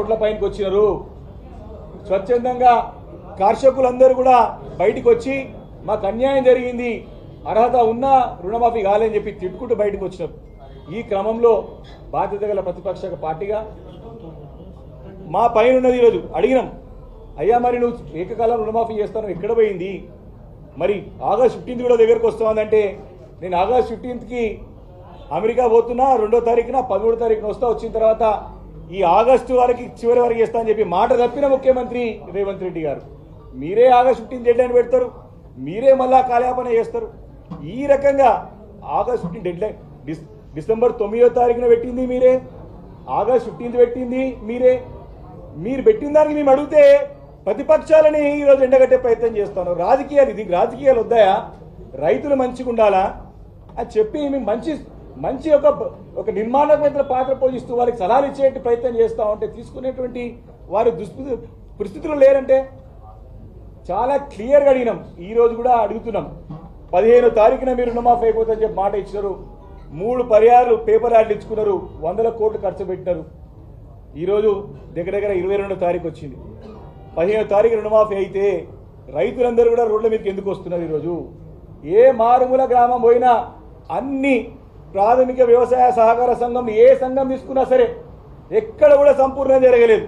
రోడ్ల పైనకి వచ్చినారు. స్వచ్ఛందంగా కర్షకులందరూ కూడా బయటికి వచ్చి మాకు అన్యాయం జరిగింది, అర్హత ఉన్న రుణమాఫీ కాలేని చెప్పి తిట్టుకుంటూ బయటకు వచ్చినారు. ఈ క్రమంలో బాధ్యత గల ప్రతిపక్ష పార్టీగా మా పైన ఉన్నది ఈరోజు అడిగినాం, అయ్యా మరి నువ్వు ఏకకాలం రుణమాఫీ చేస్తాను ఎక్కడ పోయింది, మరి ఆగస్ట్ 15 కూడా దగ్గరకు వస్తామంటే నేను ఆగస్ట్ 15కి అమెరికా పోతున్నా, 2వ తారీఖున 13వ తారీఖున వస్తా, వచ్చిన తర్వాత ఈ ఆగస్టు వరకు చివరి వరకు చేస్తా అని చెప్పి మాట తప్పిన ముఖ్యమంత్రి రేవంత్ రెడ్డి గారు మీరే ఆగస్ట్ 15 డెడ్ లైన్ పెడతారు, మీరే మళ్ళా కాలయాపన చేస్తారు. ఈ రకంగా ఆగస్ట్ 15 డెడ్ లైన్ డిసెంబర్ 9వ తారీఖున పెట్టింది మీరే, ఆగస్ట్ 15 పెట్టింది మీరే. మీరు పెట్టిన దానికి మేము అడిగితే ప్రతిపక్షాలని ఈరోజు ఎండగట్టే ప్రయత్నం చేస్తాను. రాజకీయాలు ఇది రాజకీయాలు వద్దాయా, రైతులు మంచిగా ఉండాలా అని చెప్పి మేము మంచి ఒక నిర్మాణమైన పాత్ర పోషిస్తూ వాళ్ళకి సలహాలు ఇచ్చే ప్రయత్నం చేస్తూ ఉంటే తీసుకునేటువంటి వారి పరిస్థితులు లేరంటే చాలా క్లియర్గా అడిగినాం. ఈరోజు కూడా అడుగుతున్నాం, 15వ తారీఖున మీరు రుణమాఫీ అయిపోతుందని చెప్పి మాట ఇచ్చినారు, 3 పర్యాలు పేపర్ యాడ్లు ఇచ్చుకున్నారు, 100 కోట్లు ఖర్చు పెట్టినారు. ఈరోజు దగ్గర 22వ తారీఖు వచ్చింది, 15వ తారీఖు రుణమాఫీ అయితే రైతులందరూ కూడా రోడ్ల మీదకి ఎందుకు వస్తున్నారు? ఈరోజు ఏ మారుమూల గ్రామం పోయినా అన్ని ప్రాథమిక వ్యవసాయ సహకార సంఘం ఏ సంఘం తీసుకున్నా సరే ఎక్కడ కూడా సంపూర్ణంగా జరగలేదు.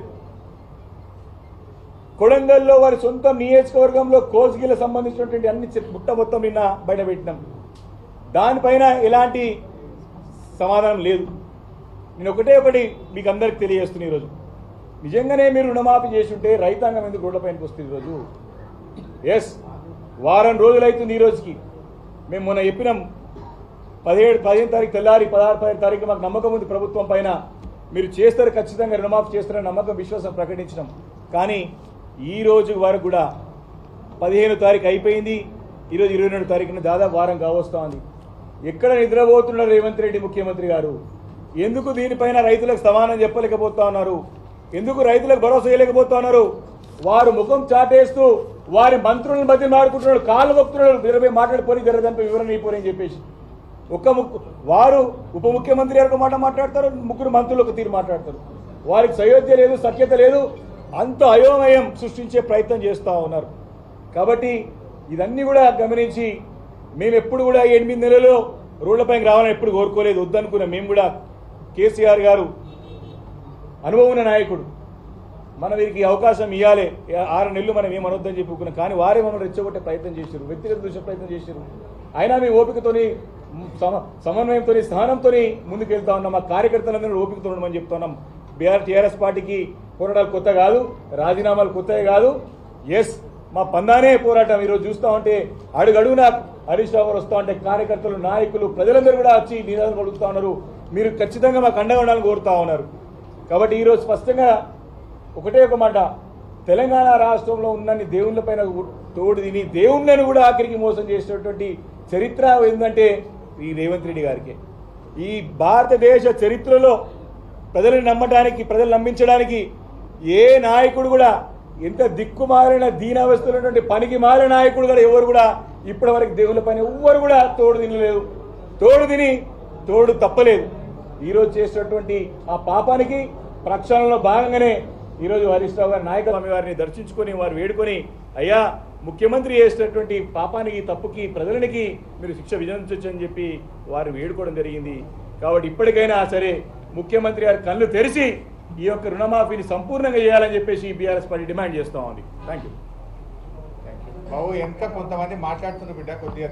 కొడంగల్లో వారి సొంత నియోజకవర్గంలో కోస్గిల సంబంధించినటువంటి అన్ని బుట్ట మొత్తం నిన్న బయట పెట్టినాం, దానిపైన ఎలాంటి సమాధానం లేదు. నేను ఒకటి మీకు అందరికి తెలియజేస్తున్నా, ఈరోజు నిజంగానే మీరు రుణమాఫీ చేసి ఉంటే రైతాంగం ఎందుకు రోడ్లపైనకి వస్తుంది? ఈరోజు వారం రోజులు అవుతుంది. ఈ రోజుకి మేము మొన్న చెప్పినాం, 15 తారీఖు తెల్లారి 16 తారీఖు మాకు నమ్మకం ఉంది ప్రభుత్వం పైన, మీరు చేస్తారు, ఖచ్చితంగా రుణమాఫీ చేస్తారని నమ్మకం విశ్వాసం ప్రకటించినాం. కానీ ఈ రోజు వరకు కూడా 15వ తారీఖు అయిపోయింది, ఈరోజు 22వ తారీఖున దాదాపు వారం కావస్తా ఉంది. ఎక్కడ నిద్రపోతున్నారు రేవంత్ రెడ్డి ముఖ్యమంత్రి గారు? ఎందుకు దీనిపైన రైతులకు సమానం చెప్పలేకపోతా ఉన్నారు? ఎందుకు రైతులకు భరోసా చేయలేకపోతా ఉన్నారు? వారు ముఖం చాటేస్తూ వారి మంత్రులను బతి మాడుకుంటున్నాడు, కాళ్ళు గొప్పుతున్నాడు, 20 మాట్లాడిపోయి జరగదంపై వివరణ అయిపోయి చెప్పేసి వారు ఉప ముఖ్యమంత్రి గారు ఒక మాట మాట్లాడతారు, 3 మంత్రులు ఒక తీరు మాట్లాడతారు. వారికి సయోధ్య లేదు, సఖ్యత లేదు, అంత అయోమయం సృష్టించే ప్రయత్నం చేస్తూ ఉన్నారు. కాబట్టి ఇదన్నీ కూడా గమనించి మేము ఎప్పుడు కూడా 8 నెలల్లో రోడ్లపైకి రావాలని ఎప్పుడు కోరుకోలేదు, వద్దనుకున్నాం. మేము కూడా కేసీఆర్ గారు అనుభవం ఉన్న నాయకుడు, మనం వీరికి అవకాశం ఇవ్వాలి, 6 నెలలు మనం ఏమనొద్దని చెప్పుకున్నాం. కానీ వారే మమ్మల్ని రెచ్చగొట్టే ప్రయత్నం చేశారు, వ్యక్తిగత దృష్టి ప్రయత్నం చేశారు. అయినా మేము ఓపికతోని సమన్వయంతో స్థానంతో ముందుకు వెళ్తా ఉన్నాం. మా కార్యకర్తలందరూ ఓపికతో ఉండమని చెప్తున్నాం. టీఆర్ఎస్ పార్టీకి పోరాటాలు కొత్త కాదు, రాజీనామాలు కొత్తవి కాదు. మా పందానే పోరాటం. ఈరోజు చూస్తూ ఉంటే అడుగడుగునా హరీష్ రావు గారు వస్తూ ఉంటే కార్యకర్తలు, నాయకులు, ప్రజలందరూ కూడా వచ్చి నినాదాలు అడుగుతూ ఉన్నారు. మీరు ఖచ్చితంగా మాకు అండగా ఉండాలని కోరుతూ ఉన్నారు. కాబట్టి ఈరోజు స్పష్టంగా ఒక మాట, తెలంగాణ రాష్ట్రంలో ఉన్నన్ని దేవుళ్ళపైన తోడు తిని దేవుళ్ళను కూడా ఆఖరికి మోసం చేసినటువంటి చరిత్ర ఏంటంటే ఈ రేవంత్ రెడ్డి గారికి. ఈ భారతదేశ చరిత్రలో ప్రజలను నమ్మటానికి, ప్రజలు నమ్మించడానికి ఏ నాయకుడు కూడా, ఎంత దిక్కుమాలిన దీనావస్థలున్నటువంటి పనికి మాలిన నాయకుడు కూడా ఎవరు కూడా ఇప్పటి వరకు దేవుళ్ళ పైన ఎవ్వరు కూడా తోడు తినలేదు, తోడు తప్పలేదు. ఈరోజు చేసినటువంటి ఆ పాపానికి ప్రక్షాళనలో భాగంగానే ఈరోజు హరీష్ రావు గారి నాయకులు వారిని దర్శించుకొని వారు వేడుకొని, అయ్యా ముఖ్యమంత్రి చేసినటువంటి పాపానికి, తప్పుకి, ప్రజలనికి మీరు శిక్ష విధించొచ్చని చెప్పి వారు వేడుకోవడం జరిగింది. కాబట్టి ఇప్పటికైనా సరే ముఖ్యమంత్రి గారు కళ్ళు తెరిచి ఈ యొక్క రుణమాఫీని సంపూర్ణంగా చేయాలని చెప్పేసి బీఆర్ఎస్ పార్టీ డిమాండ్ చేస్తూ ఉంది. Thank you. బాబు, ఎంత కొంతమంది మాట్లాడుతున్న బిడ్డ కొద్దిగా